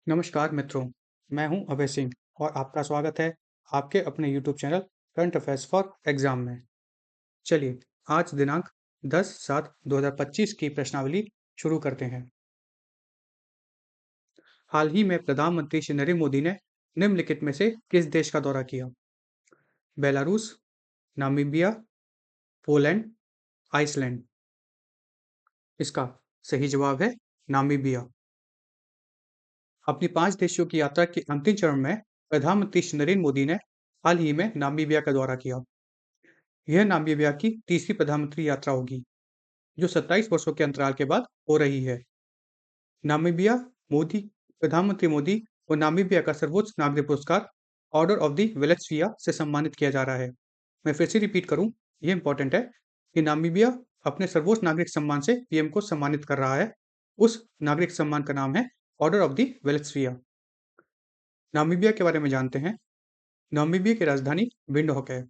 नमस्कार मित्रों, मैं हूं अभय सिंह और आपका स्वागत है आपके अपने YouTube channel current affairs for exam में। चलिए, आज दिनांक 10/7/2025 की प्रश्नावली शुरू करते हैं। हाल ही में प्रधानमंत्री श्री नरेंद्र मोदी ने निम्नलिखित में से किस देश का दौरा किया? Belarus, Namibia, Poland, Iceland. इसका सही जवाब है नामीबिया। अपनी 5 देशों की यात्रा के अंतिम चरण में प्रधानमंत्री श्री नरेंद्र मोदी ने हाल ही में नामीबिया का दौरा किया। यह नामीबिया की तीसरी प्रधानमंत्री यात्रा होगी, जो 27 वर्षों के अंतराल के बाद हो रही है। नामीबिया मोदी प्रधानमंत्री मोदी को नामीबिया का सर्वोच्च नागरिक पुरस्कार ऑर्डर ऑफ द वेलेस्फिया से सम्मानित किया जा रहा है। मैं फिर से रिपीट करूं, यह इंपॉर्टेंट है कि नामीबिया अपने सर्वोच्च नागरिक सम्मान से पीएम को सम्मानित कर रहा है। उस नागरिक सम्मान का नाम है ऑर्डर ऑफ द वेलेस्फिया। नामीबिया के बारे में जानते हैं। नामीबिया की राजधानी विंडहोक है।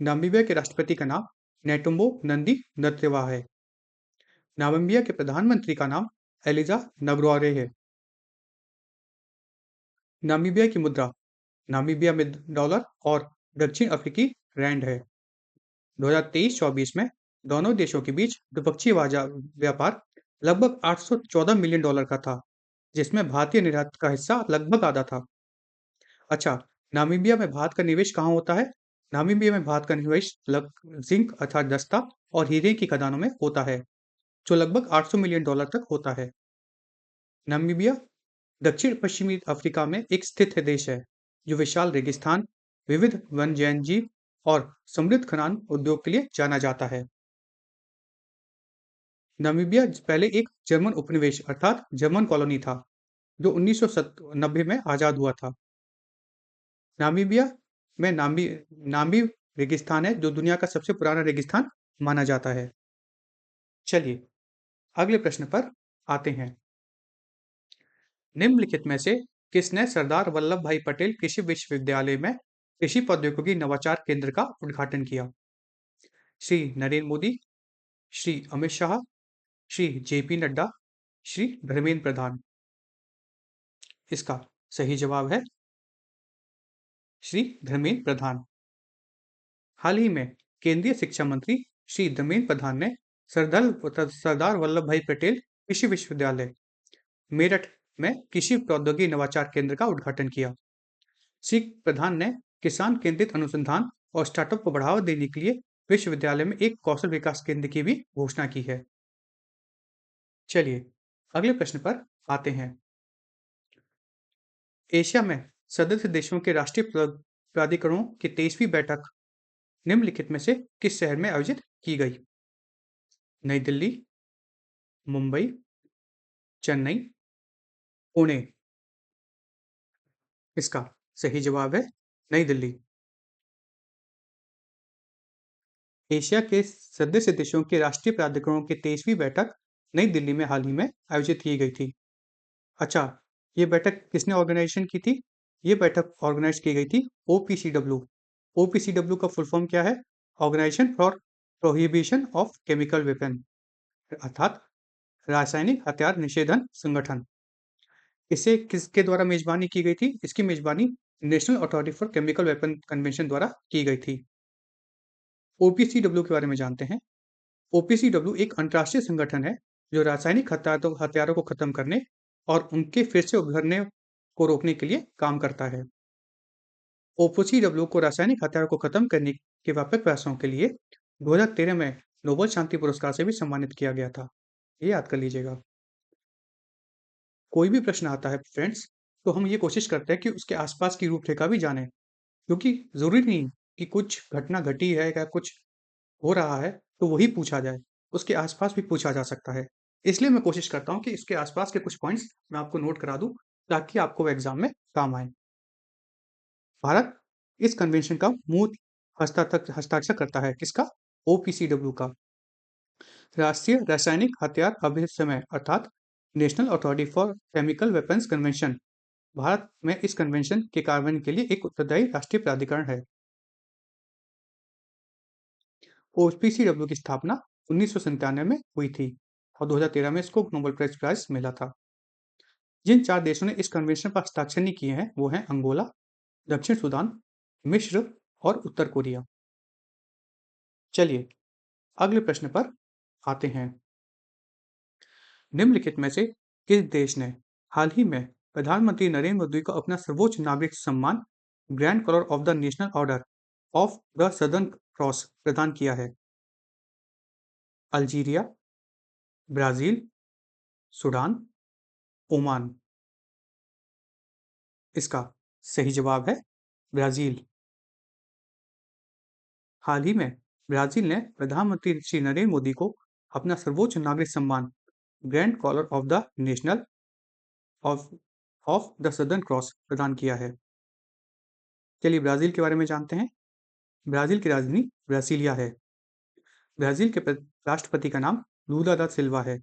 नामीबिया के राष्ट्रपति का नाम नेटुम्बो नंदी नतवा है। नामीबिया के प्रधानमंत्री का नाम एलिजा नगरॉरे है। नामीबिया की मुद्रा नामीबिया में डॉलर और दक्षिण अफ्रीकी रैंड है। 2023-24 में दोनों देशों के बीच द्विपक्षीय व्यापार लगभग $814 मिलियन का था, जिसमें भारतीय निर्यात का हिस्सा लगभग आधा था। अच्छा, नामीबिया में भारत का निवेश कहाँ होता है? नामीबिया में भारत का निवेश जिंक अर्थात जस्ता और हीरे की खदानों में होता है, जो लगभग $800 मिलियन तक होता है। नामीबिया दक्षिण पश्चिमी अफ्रीका में एक स्थित देश है, जो विशाल रेगिस्तान, विविध वन्यजीव और समृद्ध खनन उद्योग के लिए जाना जाता है। नामीबिया पहले एक जर्मन उपनिवेश अर्थात जर्मन कॉलोनी था, जो 1990 में आजाद हुआ था। नामीबिया में नामी रेगिस्तान है, जो दुनिया का सबसे पुराना रेगिस्तान माना जाता है। चलिए, अगले प्रश्न पर आते हैं। निम्नलिखित में से किसने सरदार वल्लभ भाई पटेल कृषि विश्वविद्यालय में कृषि प्रौद्योगिकी नवाचार केंद्र का उद्घाटन किया? श्री नरेंद्र मोदी, श्री अमित शाह, श्री जेपी नड्डा, श्री धर्मेंद्र प्रधान। इसका सही जवाब है श्री धर्मेंद्र प्रधान। हाल ही में केंद्रीय शिक्षा मंत्री श्री धर्मेंद्र प्रधान ने सरदार वल्लभ भाई पटेल कृषि विश्वविद्यालय मेरठ में कृषि प्रौद्योगिकी नवाचार केंद्र का उद्घाटन किया। श्री प्रधान ने किसान केंद्रित अनुसंधान और स्टार्टअप को बढ़ावा देने के लिए विश्वविद्यालय में एक कौशल विकास केंद्र की भी घोषणा की है। चलिए, अगले प्रश्न पर आते हैं। एशिया में सदस्य देशों के राष्ट्रीय प्राधिकरणों की 23वीं बैठक निम्नलिखित में से किस शहर में आयोजित की गई? नई दिल्ली, मुंबई, चेन्नई, पुणे। इसका सही जवाब है नई दिल्ली। एशिया के सदस्य देशों के राष्ट्रीय प्राधिकरणों की 23वीं बैठक नई दिल्ली में हाल ही में आयोजित की गई थी। अच्छा, ये बैठक किसने ऑर्गेनाइजेशन की थी? ये बैठक ऑर्गेनाइज की गई थी ओपीसीडब्ल्यू। ओपीसीडब्ल्यू का फुल फॉर्म क्या है? Organisation for prohibition of chemical weapon, अर्थात रासायनिक हथियार निषेधन संगठन। इसे किसके द्वारा मेजबानी की गई थी? इसकी मेजबानी national authority for chemical weapon convention द्वारा की गई थी। ओपीसीडब्ल्यू के बारे में जानते हैं। ओपीसीडब्ल्यू एक अंतर्राष्ट्रीय संगठन है, जो रासायनिक हथियारों को खत्म करने और उनके फिर से उभरने को रोकने के लिए काम करता है। ओपीसीडब्ल्यू को रासायनिक हथियारों को खत्म करने के व्यापक प्रयासों के लिए 2013 में नोबेल शांति पुरस्कार से भी सम्मानित किया गया था। ये याद कर लीजिएगा। कोई भी प्रश्न आता है फ्रेंड्स, तो हम ये कोशिश करते हैं कि उसके आसपास की रूपरेखा भी जानें, क्योंकि ज़रूरी नहीं कि कुछ घटना घटी है या कुछ हो रहा है तो वही पूछा जाए, उसके आसपास भी पूछा जा सकता है। इसलिए मैं कोशिश करता हूँ कि इसके आसपास के कुछ पॉइंट्स मैं आपको नोट करा दूँ, ताकि आपको वो एग्जाम में काम आए। भारत इस कन्वेंशन का मूल हस्ताक्षर करता है, किसका? ओपीसीडब्ल्यू का। राष्ट्रीय रासायनिक हथियार अभिसमय अर्थात national authority for chemical weapons convention Bharat में इस कन्वेंशन के कार्यान्वयन के लिए एक उत्तरदायी राष्ट्रीय प्राधिकरण है। ओपीसीडब्ल्यू की स्थापना 1997 में हुई थी और 2013 में इसको नोबेल प्राइज मिला था। जिन 4 देशों ने इस कन्वेंशन पर हस्ताक्षर नहीं किए हैं वो हैं अंगोला, दक्षिण सूडान, मिस्र और उत्तर कोरिया। चलिए अगले प्रश्न पर आते हैं। निम्नलिखित में से किस देश ने हाल ही में प्रधानमंत्री नरेंद्र मोदी को अपना सर्वोच्च नागरिक सम्मान grand collar of the national order of the southern cross प्रदान किया है? Algeria, Brazil, Sudan, Oman. इसका सही जवाब है ब्राजील। हाल ही में ब्राजील ने प्रधानमंत्री श्री नरेंद्र मोदी को अपना सर्वोच्च नागरिक सम्मान grand collar of the national of of the southern cross प्रदान किया है। चलिए ब्राजील के बारे में जानते हैं। ब्राजील की राजधानी ब्रासिलिया है। ब्राजील के राष्ट्रपति का नाम लूला दा सिल्वा है।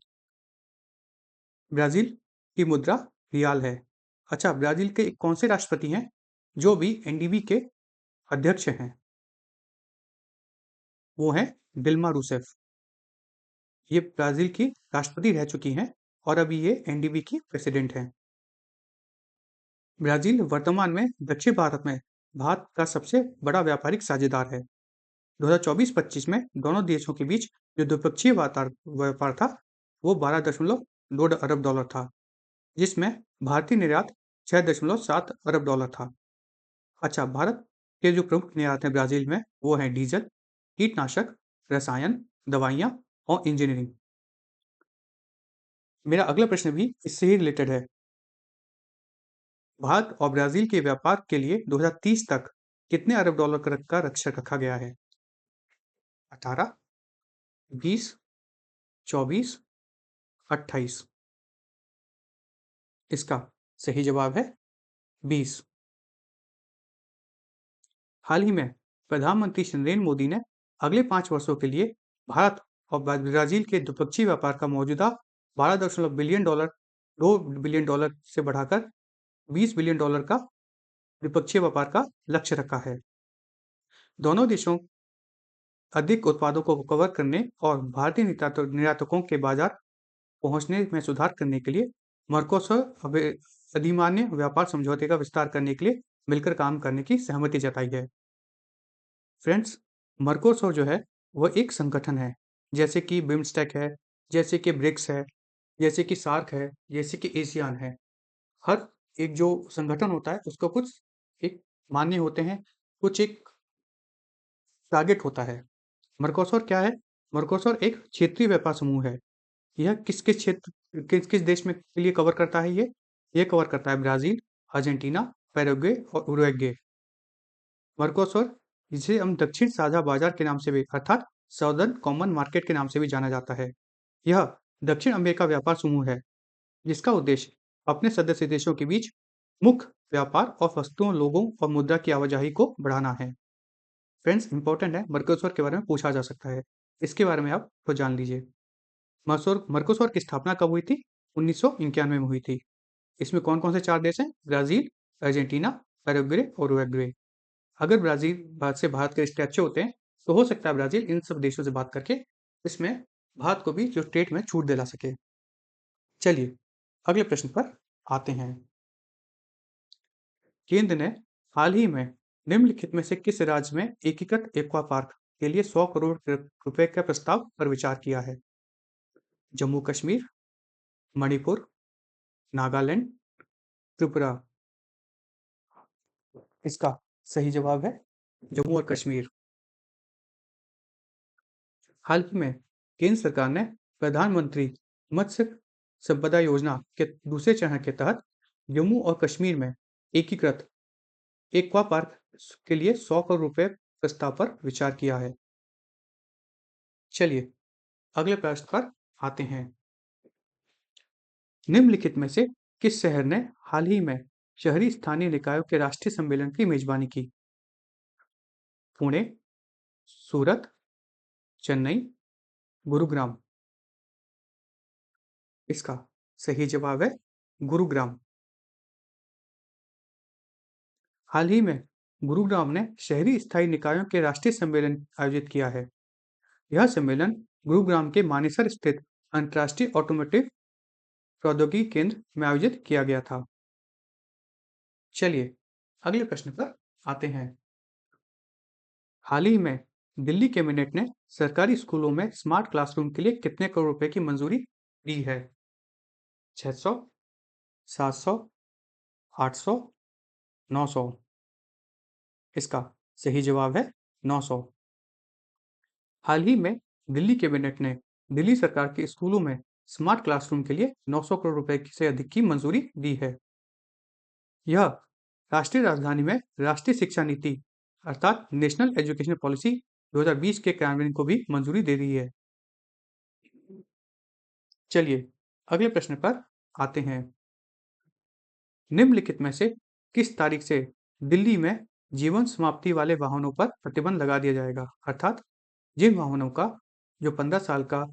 ब्राजील की मुद्रा रियाल है। अच्छा, ब्राजील के कौन से राष्ट्रपति हैं जो भी एनडीबी के अध्यक्ष हैं? वो हैं दिल्मा रूसेफ। ये ब्राजील की राष्ट्रपति रह चुकी हैं और अभी ये एनडीबी की प्रेसिडेंट हैं। ब्राजील वर्तमान में दक्षिण भारत में भारत का सबसे बड़ा व्यापारिक साझेदार है। 2024-25 में दोनों देशों के बीच जो द्विपक्षीय व्यापार था वो 12.2 अरब डॉलर था, जिसमें भारतीय निर्यात 6.7 अरब डॉलर था। अच्छा, भारत के जो प्रमुख निर्यात हैं ब्राजील में वो हैं डीजल, कीटनाशक, रसायन, दवाइयाँ और इंजीनियरिंग। मेरा अगला प्रश्न भी इससे ही रिलेटेड है। भारत और ब्राजील के व्यापार के लिए 2030 तक कितने अरब डॉलर का लक्ष्य रखा गया है? 18, 20, 24, 28। इसका सही जवाब है 20। हाल ही में प्रधानमंत्री श्री नरेंद्र मोदी ने अगले 5 वर्षों के लिए भारत और ब्राजील के द्विपक्षीय व्यापार का मौजूदा 12 बिलियन डॉलर 2 बिलियन डॉलर से बढ़ाकर 20 बिलियन डॉलर का द्विपक्षीय व्यापार का लक्ष्य रखा है। दोनों देशों अधिक उत्पादों को कवर करने और भारतीय निर्यातकों के बाजार पहुंचने में सुधार करने के लिए मर्कोसर अधिमान्य व्यापार समझौते का विस्तार करने के लिए मिलकर काम करने की सहमति जताई है। फ्रेंड्स, मर्कोसर जो है वह एक संगठन है, जैसे कि बिम्स्टेक है, जैसे कि ब्रिक्स है, जैसे कि सार्क है, जैसे कि एशियान है। हर एक जो संगठन होता है उसका कुछ एक मान्य होते हैं, कुछ एक टारगेट होता है। मर्कोसर क्या है? मर्कोसर एक क्षेत्रीय व्यापार समूह है। यह किस-किस क्षेत्र किस-किस देश में के लिए कवर करता है ये? ये कवर करता है ब्राज़ील, अर्जेंटीना, पैराग्वे और उरुग्वे। मर्कोसर जिसे हम दक्षिण साझा बाजार के नाम से भी अर्थात साउदर्न कॉमन मार्केट के नाम से भी जाना जाता है। यह दक्षिण अमेरिका व्यापार समूह है, जिसका उद्देश्य अपने सदस्य देशों के बीच मुख्य व्यापार और वस्तुओं, लोगों और मुद्रा की आवाजाही को बढ़ाना है। फ्रेंड्स, इंपॉर्टेंट है, मर्कोसर के बारे में पूछा जा सकता है। इसके बारे में आप तो जान लीजिए। मर्कोसर की स्थापना कब हुई थी? 1991 में हुई थी। इसमें कौन-कौन से 4 देश हैं? ब्राज़ील, अर्जेंटीना, पैराग्वे और उरुग्वे। अगर भारत के रिश्ते अच्छे होते हैं, तो हो सकता है ब्राज़ील इन सब देशों से बात करके इसमें भारत को भी जो ट्रेड में छूट दिला सके। चलिए, अगले प्रश्न पर आते हैं। केंद्र ने हाल ही में निम्नलिखित में से किस राज्य में एकीकृत एक्वा पार्क के लिए 100 करोड़ रुपए के प्रस्ताव पर विचार किया है? जम्मू कश्मीर, मणिपुर, नागालैंड, त्रिपुरा। इसका सही जवाब है जम्मू और कश्मीर। हाल ही में केंद्र सरकार ने प्रधानमंत्री मत्स्य संपदा योजना के दूसरे चरण के तहत जम्मू और कश्मीर में एकीकृत एक्वा पार्क के लिए 100 करोड़ रुपए प्रस्ताव पर विचार किया है। चलिए अगले प्रश्न पर आते हैं। निम्नलिखित में से किस शहर ने हाल ही में शहरी स्थानीय निकायों के राष्ट्रीय सम्मेलन की मेजबानी की? पुणे, सूरत, चेन्नई, गुरुग्राम। इसका सही जवाब है गुरुग्राम। हाल ही में गुरुग्राम ने शहरी स्थायी निकायों के राष्ट्रीय सम्मेलन आयोजित किया है। यह सम्मेलन गुरुग्राम के मानेसर स्थित अंतर्राष्ट्रीय ऑटोमोटिव प्रौद्योगिकी केंद्र में आयोजित किया गया था? चलिए अगले प्रश्न पर आते हैं। हाल ही में दिल्ली कैबिनेट ने सरकारी स्कूलों में स्मार्ट क्लासरूम के लिए कितने करोड़ रुपए की मंजूरी दी है? 600, 700, 800, 900। इसका सही जवाब है 900। हाल ही में दिल्ली कैबिनेट ने दिल्ली सरकार के स्कूलों में स्मार्ट क्लासरूम के लिए 900 करोड़ रुपए से अधिक की मंजूरी दी है। यह राष्ट्रीय राजधानी में राष्ट्रीय शिक्षा नीति अर्थात नेशनल एजुकेशन पॉलिसी 2020 के क्रियान्वयन को भी मंजूरी दे रही है। चलिए अगले प्रश्न पर आते हैं। निम्नलिखित में से किस तारीख से दिल्ली में जीवन समाप्ति वाले वाहनों पर प्रतिबंध लगा दिया जाएगा? अर्थात जिन वाहनों का जो 15 साल का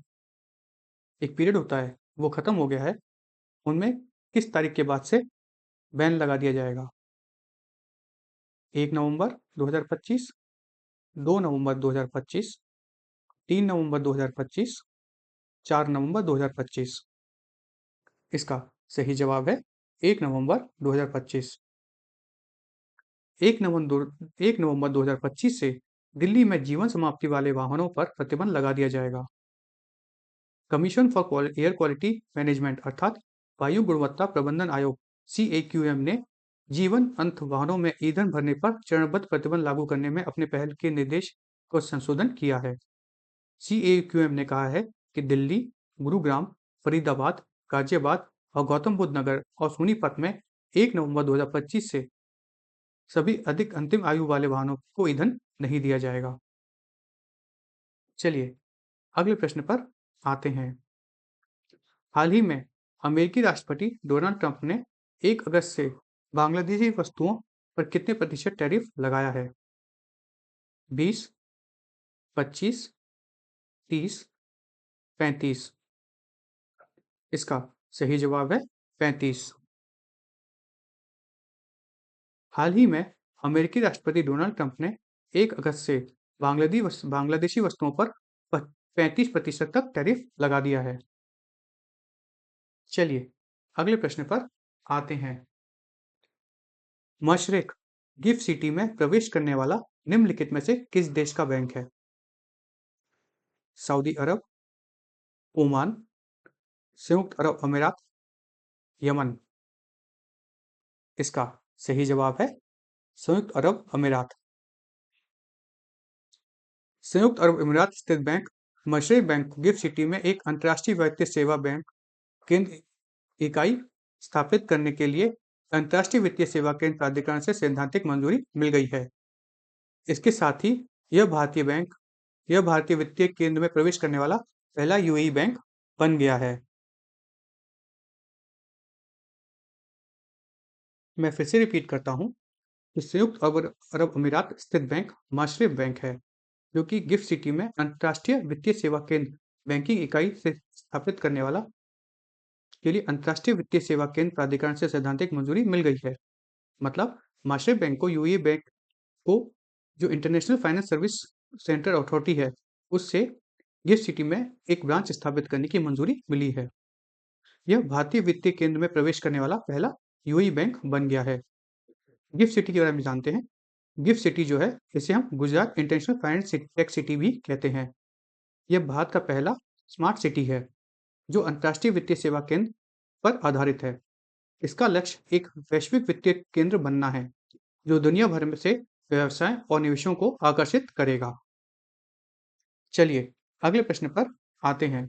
एक पीरियड होता है वो खत्म हो गया है, उनमें किस तारीख के बाद से बैन लगा दिया जाएगा? 1 नवंबर 2025, 2 नवंबर 2025, 3 नवंबर 2025, 4 नवंबर 2025। इसका सही जवाब है 1 नवंबर 2025। 1 नवंबर 2025 से दिल्ली में जीवन समाप्ति वाले वाहनों पर प्रतिबंध लगा दिया जाएगा। Commission for air quality management अर्थात वायु गुणवत्ता प्रबंधन आयोग CAQM ने जीवन अंत वाहनों में ईंधन भरने पर चरणबद्ध प्रतिबंध लागू करने में अपने पहल के निर्देश को संशोधन किया है। CAQM ने कहा है कि दिल्ली, गुरुग्राम, फरीदाबाद, गाजियाबाद और गौतम बुद्ध नगर और सोनीपत में 1 नवंबर 2025 से सभी अधिक अंतिम आयु वाले वाहनों को ईंधन नहीं दिया जाएगा। चलिए अगले प्रश्न पर आते हैं। हाल ही में अमेरिकी राष्ट्रपति डोनाल्ड ट्रंप ने 1 अगस्त से बांग्लादेशी वस्तुओं पर कितने प्रतिशत टैरिफ लगाया है? 20, 25, 30, 35। इसका सही जवाब है 35। हाल ही में अमेरिकी राष्ट्रपति डोनाल्ड ट्रंप ने 1 अगस्त से बांग्लादेशी वस्तुओं पर 35% तक टैरिफ लगा दिया है। चलिए अगले प्रश्न पर आते हैं। मशरिक गिफ्ट सिटी में प्रवेश करने वाला निम्नलिखित में से किस देश का बैंक है? सऊदी अरब, ओमान, संयुक्त अरब अमीरात, यमन। इसका सही जवाब है संयुक्त अरब अमीरात। संयुक्त अरब अमीरात स्थित बैंक मशरिक बैंक को गिफ्ट सिटी में एक अंतर्राष्ट्रीय वित्तीय सेवा बैंक केंद्र इकाई स्थापित करने के लिए अंतर्राष्ट्रीय वित्तीय सेवा केंद्र प्राधिकरण से सैद्धांतिक मंजूरी मिल गई है। इसके साथ ही यह भारतीय वित्तीय केंद्र में प्रवेश करने वाला पहला UAE बैंक बन गया है। मैं फिर से रिपीट करता हूँ कि संयुक्त अरब अमीरात स्थित बैंक मशरिक बैंक है, जो कि गिफ्ट सिटी में अंतर्राष्ट्रीय वित्तीय सेवा केंद्र बैंकिंग इकाई से स्थापित करने वाला के लिए अंतर्राष्ट्रीय वित्तीय सेवा केंद्र प्राधिकरण से सैद्धांतिक मंजूरी मिल गई है। मतलब मशरिक बैंक को UAE बैंक को जो international finance service centre authority है उससे गिफ्ट सिटी में एक ब्रांच स्थापित करने की मंजूरी मिली है। यह भारतीय वित्तीय केंद्र में प्रवेश करने वाला पहला UAE बैंक बन गया है। गिफ्ट सिटी के बारे में जानते हैं। गिफ्ट सिटी जो है इसे हम Gujarat international finance tech city भी कहते हैं। यह भारत का पहला स्मार्ट सिटी है जो अंतर्राष्ट्रीय वित्तीय सेवा केंद्र पर आधारित है। इसका लक्ष्य एक वैश्विक वित्तीय केंद्र बनना है जो दुनिया भर में से व्यवसाय और निवेशों को आकर्षित करेगा। चलिए अगले प्रश्न पर आते हैं।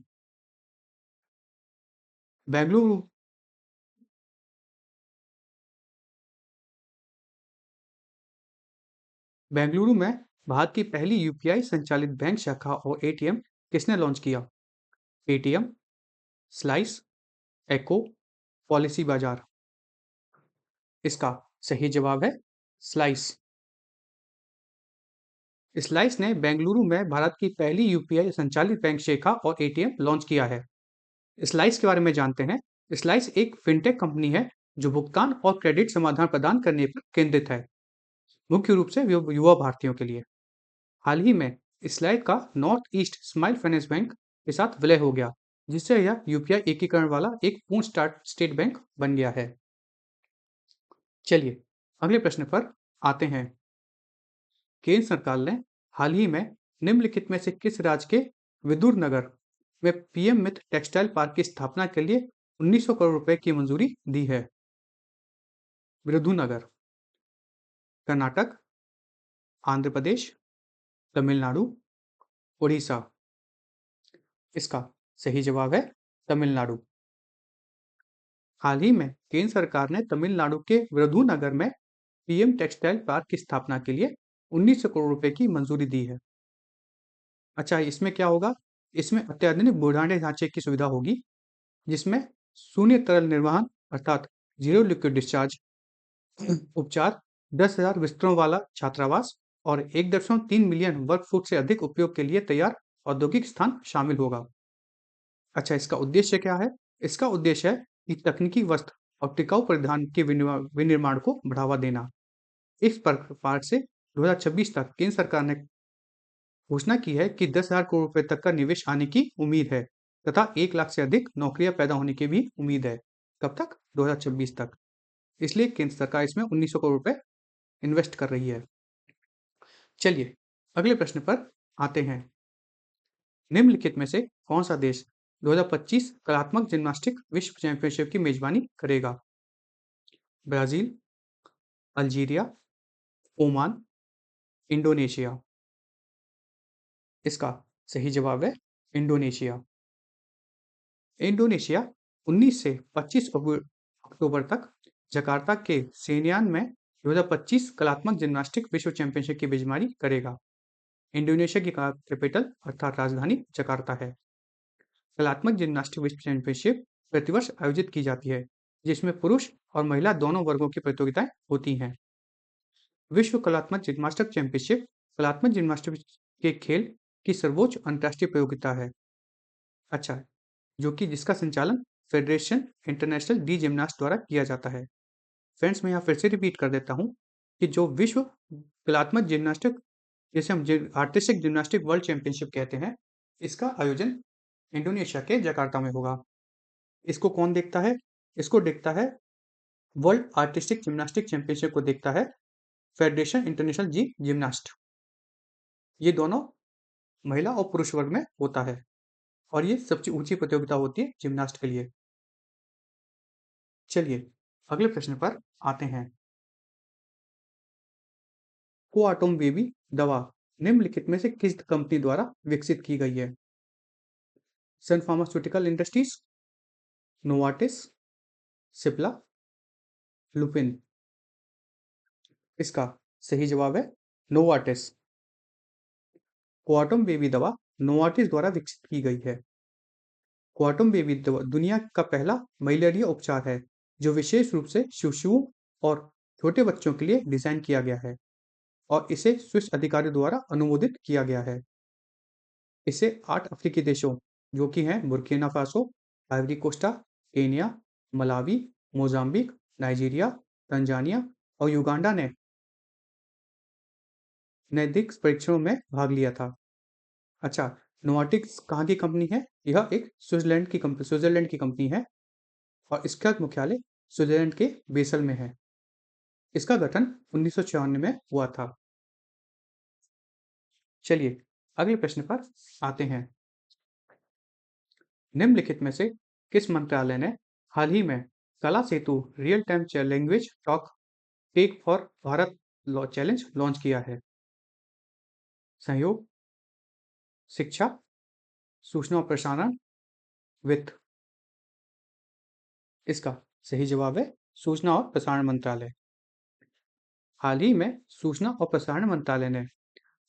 बेंगलुरु में भारत की पहली UPI संचालित बैंक शाखा और ATM किसने लॉन्च किया? पेटीएम, स्लाइस, एको, पॉलिसी बाजार। इसका सही जवाब है स्लाइस। स्लाइस ने बेंगलुरु में भारत की पहली UPI संचालित बैंक शाखा और ATM लॉन्च किया है। स्लाइस के बारे में जानते हैं। स्लाइस एक फिनटेक कंपनी है जो भुगतान और क्रेडिट समाधान प्रदान करने पर केंद्रित है, मुख्य रूप से युवा भारतीयों के लिए। हाल ही में स्लाइस का north east smile finance bank के साथ विलय हो गया, जिससे यह यूपीआई एकीकरण वाला एक पूर्ण स्टेट बैंक बन गया है। चलिए अगले प्रश्न पर आते हैं। केंद्र सरकार ने हाल ही में निम्नलिखित में से किस राज्य के विदुर नगर में पीएम मित्र टेक्सटाइल पार्क की स्थापना के लिए 1900 करोड़ रुपए की मंजूरी दी है? विरुधुनगर, कर्नाटक, आंध्र प्रदेश, तमिलनाडु, उड़ीसा। इसका सही जवाब है तमिलनाडु। हाल ही में केंद्र सरकार ने तमिलनाडु के विरुधुनगर में पीएम टेक्सटाइल पार्क की स्थापना के लिए 1900 करोड़ रुपए की मंजूरी दी है। अच्छा, इसमें क्या होगा? इसमें अत्याधुनिक बुढ़ाने ढांचे की सुविधा होगी, जिसमें शून्य तरल निर्वहन अर्थात जीरो लिक्विड डिस्चार्ज उपचार, 10,000 बिस्तरों वाला छात्रावास और 1.3 मिलियन वर्ग फुट से अधिक उपयोग के लिए तैयार औद्योगिक स्थान शामिल होगा। अच्छा, इसका उद्देश्य क्या है? इसका उद्देश्य है कि तकनीकी वस्त्र और टिकाऊ परिधान के विनिर्माण को बढ़ावा देना। इस पार्क से 2026 तक केंद्र सरकार ने घोषणा की है कि 10,000 करोड़ रुपए तक का निवेश आने की उम्मीद है तथा 1 लाख से अधिक नौकरियां पैदा होने की भी उम्मीद है। कब तक? 2026 तक। इसलिए केंद्र सरकार इसमें 1900 करोड़ रुपए इन्वेस्ट कर रही है। चलिए अगले प्रश्न पर आते हैं। निम्नलिखित में से कौन सा देश 2025 कलात्मक जिम्नास्टिक विश्व चैंपियनशिप की मेजबानी करेगा? Brazil, Algeria, Oman, Indonesia. इसका सही जवाब है इंडोनेशिया। इंडोनेशिया 19 से 25 अक्टूबर तक जकार्ता के सेनियान में 2025 कलात्मक जिम्नास्टिक विश्व चैंपियनशिप की मेजबानी करेगा। इंडोनेशिया की कैपिटल अर्थात राजधानी जकार्ता है। कलात्मक जिम्नास्टिक विश्व चैंपियनशिप प्रतिवर्ष आयोजित की जाती है, जिसमें पुरुष और महिला दोनों वर्गों की प्रतियोगिताएं होती हैं। विश्व कलात्मक जिम्नास्टिक चैंपियनशिप कलात्मक जिम्नास्टिक के खेल की सर्वोच्च अंतर्राष्ट्रीय प्रतियोगिता है। अच्छा, जो कि जिसका संचालन फेडरेशन इंटरनेशनल डी जिम्नास्ट द्वारा किया जाता है। फ्रेंड्स, मैं यहाँ फिर से रिपीट कर देता हूँ कि जो विश्व कलात्मक जिम्नास्टिक, जिसे हम आर्टिस्टिक जिम्नास्टिक वर्ल्ड चैंपियनशिप कहते हैं, इसका आयोजन इंडोनेशिया के जकार्ता में होगा। इसको कौन देखता है? इसको देखता है वर्ल्ड आर्टिस्टिक जिम्नास्टिक चैंपियनशिप को देखता है फेडरेशन इंटरनेशनल जी जिम्नास्ट। ये दोनों महिला और पुरुष वर्ग में होता है और ये सबसे ऊंची प्रतियोगिता होती है जिम्नास्ट के लिए। चलिए अगले प्रश्न पर आते हैं। कोआटोम बेबी दवा निम्नलिखित में से किस कंपनी द्वारा विकसित की गई है? सन फार्मास्यूटिकल इंडस्ट्रीज, नोवार्टिस, सिप्ला, लुपिन। इसका सही जवाब है नोवार्टिस। कोआटोम बेबी दवा नोवार्टिस द्वारा विकसित की गई है। कोआटोम बेबी दवा दुनिया का पहला मलेरिया उपचार है जो विशेष रूप से शिशुओं और छोटे बच्चों के लिए डिजाइन किया गया है और इसे स्विस अधिकारियों द्वारा अनुमोदित किया गया है। इसे 8 अफ्रीकी देशों जो कि हैं Burkina Faso, Ivory Costa, Kenya, Malawi, Mozambique, Nigeria, Tanzania और युगांडा ने नैतिक परीक्षणों में भाग लिया था। अच्छा, नोवार्टिस कहाँ की कंपनी है? यह एक स्विट्जरलैंड की कंपनी है और इसका मुख्यालय स्विट्जरलैंड के बेसल में है। इसका गठन 1996 में हुआ था। चलिए अगले प्रश्न पर आते हैं। निम्नलिखित में से किस मंत्रालय ने हाल ही में Kala Setu real time language talk tech for Bharat challenge launch किया है? सहयोग, शिक्षा, सूचना और प्रसारण, वित्त। इसका सही जवाब है सूचना और प्रसारण मंत्रालय। हाल ही में सूचना और प्रसारण मंत्रालय ने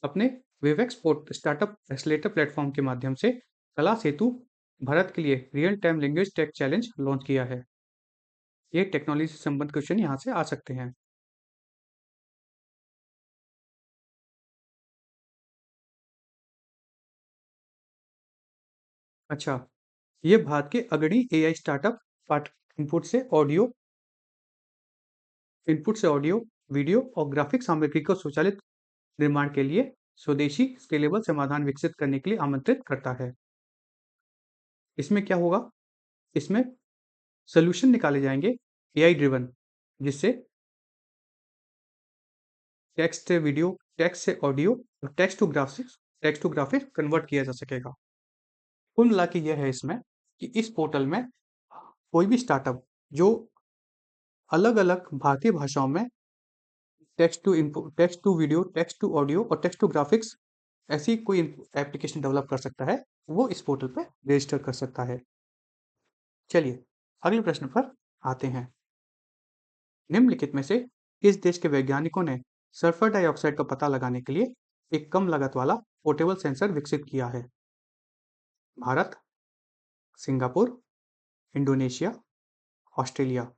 अपने विवेक्स स्टार्टअप एक्सलेटर प्लेटफॉर्म के माध्यम से कला सेतु भारत के लिए real time language tech challenge launch किया है। ये टेक्नोलॉजी से संबंधित क्वेश्चन यहाँ से आ सकते हैं। अच्छा, ये भारत के अग्रणी एआई स्टार्टअप पार्ट इनपुट से ऑडियो, वीडियो और ग्राफिक सामग्री को स्वचालित निर्माण के लिए स्वदेशी स्केलेबल समाधान विकसित करने के लिए आमंत्रित करता है। इसमें क्या होगा, इसमें सोल्यूशन निकाले जाएंगे एआई ड्रिवन, जिससे टेक्स्ट से वीडियो, टेक्स्ट से ऑडियो और टेक्स्ट टू ग्राफिक्स कन्वर्ट किया जा सकेगा। कुल मिला के यह है इसमें कि इस पोर्टल में कोई भी स्टार्टअप जो अलग अलग भारतीय भाषाओं में text to video, text to audio और टेक्स्ट टू ग्राफिक्स ऐसी कोई एप्लीकेशन डेवलप कर सकता है, वो इस पोर्टल पर रजिस्टर कर सकता है। चलिए अगले प्रश्न पर आते हैं। निम्नलिखित में से किस देश के वैज्ञानिकों ने सल्फर डाइऑक्साइड का पता लगाने के लिए एक कम लागत वाला पोर्टेबल सेंसर विकसित किया है? Bharat, Singapore, Indonesia, Australia.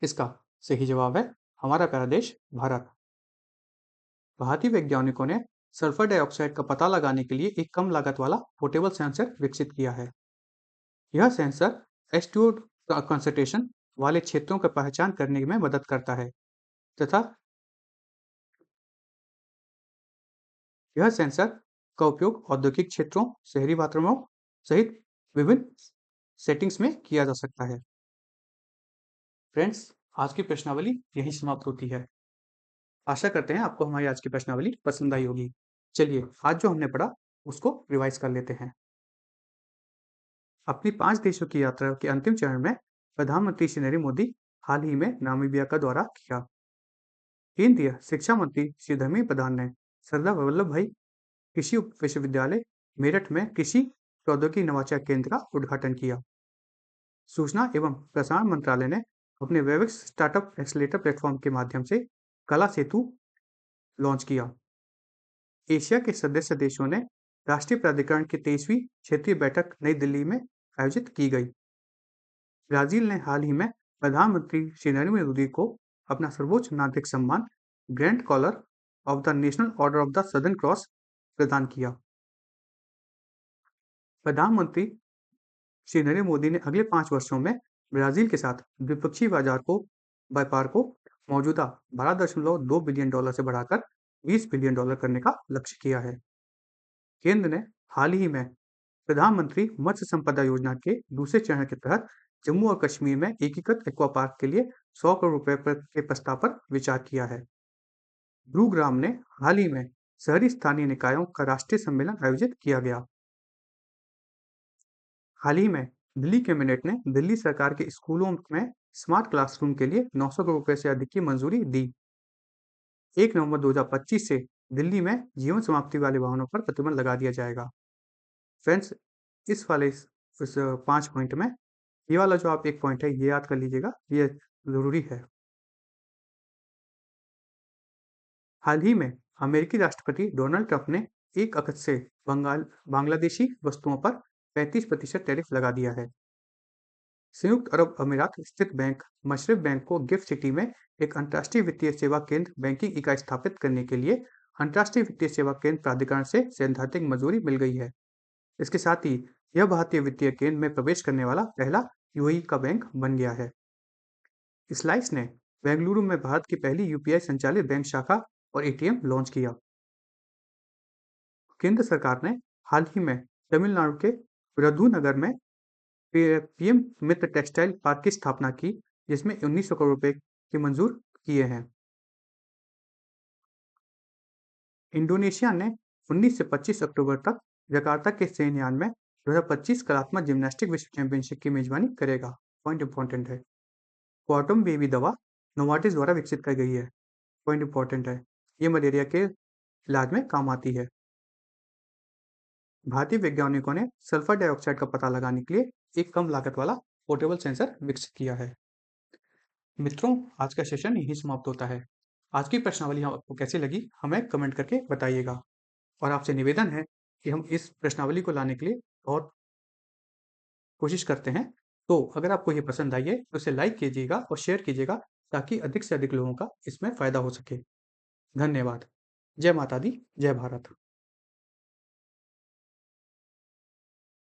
इसका सही जवाब है हमारा प्यारा देश भारत। भारतीय वैज्ञानिकों ने सल्फर डाइऑक्साइड का पता लगाने के लिए एक कम लागत वाला पोर्टेबल सेंसर विकसित किया है। यह सेंसर H2O कंसंट्रेशन वाले क्षेत्रों की पहचान करने में मदद करता है तथा यह सेंसर का उपयोग औद्योगिक क्षेत्रों, शहरी वातावरणों सहित विभिन्न सेटिंग्स में किया जा सकता है। फ्रेंड्स, आज की प्रश्नावली यही समाप्त होती है। आशा करते हैं आपको हमारी आज की प्रश्नावली पसंद आई होगी। चलिए आज जो हमने पढ़ा उसको रिवाइज कर लेते हैं। अपनी 5 देशों की यात्रा के अंतिम चरण में प्रधानमंत्री श्री नरेंद्र मोदी हाल ही में नामीबिया का दौरा किया। केंद्रीय शिक्षा मंत्री श्री धर्मेंद्र प्रधान ने सरदार वल्लभ भाई कृषि विश्वविद्यालय मेरठ में कृषि प्रौद्योगिकी नवाचार केंद्र का उद्घाटन किया। सूचना एवं प्रसारण मंत्रालय ने अपने वैश्विक स्टार्टअप एक्सेलेरेटर प्लेटफॉर्म के माध्यम से कला सेतु लॉन्च किया। एशिया के सदस्य देशों ने राष्ट्रीय प्राधिकरण की 23वीं क्षेत्रीय बैठक नई दिल्ली में आयोजित की गई। ब्राजील ने हाल ही में प्रधानमंत्री श्री नरेंद्र मोदी को अपना सर्वोच्च नागरिक सम्मान grand collar of the national order of the southern cross प्रदान किया। प्रधानमंत्री श्री नरेंद्र मोदी ने अगले 5 वर्षों में ब्राजील के साथ द्विपक्षीय व्यापार को मौजूदा $12.2 बिलियन से बढ़ाकर $20 बिलियन करने का लक्ष्य किया है। केंद्र ने हाल ही में प्रधानमंत्री मत्स्य संपदा योजना के दूसरे चरण के तहत जम्मू और कश्मीर में एकीकृत एक्वा पार्क के लिए 100 करोड़ रुपए के प्रस्ताव पर विचार किया है। गुरुग्राम ने हाल ही में शहरी स्थानीय निकायों का राष्ट्रीय सम्मेलन आयोजित किया गया। हाल ही में दिल्ली कैबिनेट ने दिल्ली सरकार के स्कूलों में स्मार्ट क्लासरूम के लिए 900 करोड़ रुपए से अधिक की मंजूरी दी। 1 नवंबर 2025 से दिल्ली में जीवन समाप्ति वाले वाहनों पर प्रतिबंध लगा दिया जाएगा। फ्रेंड्स, इस 5 पॉइंट में ये वाला जो आप एक पॉइंट है ये याद कर लीजिएगा, ये जरूरी है। हाल ही में अमेरिकी राष्ट्रपति डोनाल्ड ट्रंप ने 1 अगस्त से बांग्लादेशी वस्तुओं पर 35% टैरिफ लगा दिया है। संयुक्त अरब अमीरात स्थित बैंक मशरफ बैंक को गिफ्ट सिटी में एक अंतर्राष्ट्रीय वित्तीय सेवा केंद्र बैंकिंग इकाई स्थापित करने के लिए अंतर्राष्ट्रीय वित्तीय सेवा केंद्र प्राधिकरण से सैद्धांतिक मंजूरी मिल गई है। इसके साथ ही यह भारतीय वित्तीय केंद्र में प्रवेश करने वाला पहला यूएई का बैंक बन गया है। स्लाइस ने बेंगलुरु में भारत की पहली यूपीआई संचालित बैंक शाखा और एटीएम लॉन्च किया। केंद्र सरकार ने हाल ही में तमिलनाडु के विरुधुनगर में पीएम मित्र टेक्सटाइल पार्क की स्थापना की, जिसमें 1900 करोड़ रुपए के मंजूर किए हैं। इंडोनेशिया ने 19 से 25 अक्टूबर तक जकार्ता के सेनयान में 2025 कलात्मक जिम्नास्टिक विश्व चैंपियनशिप की मेजबानी करेगा। पॉइंट इंपॉर्टेंट है। क्वाटम बेबी दवा नोवार्टिस द्वारा विकसित की गई है। पॉइंट इंपॉर्टेंट है, ये मलेरिया के इलाज में काम आती है। भारतीय वैज्ञानिकों ने सल्फर डाइऑक्साइड का पता लगाने के लिए एक कम लागत वाला पोर्टेबल सेंसर विकसित किया है। मित्रों, आज का सेशन यही समाप्त होता है। आज की प्रश्नावली आपको कैसी लगी हमें कमेंट करके बताइएगा और आपसे निवेदन है कि हम इस प्रश्नावली को लाने के लिए और कोशिश करते हैं। तो अगर आपको ये पसंद आई है तो इसे लाइक कीजिएगा और शेयर कीजिएगा ताकि अधिक से अधिक लोगों का इसमें फायदा हो सके। धन्यवाद। जय माता दी, जय भारत।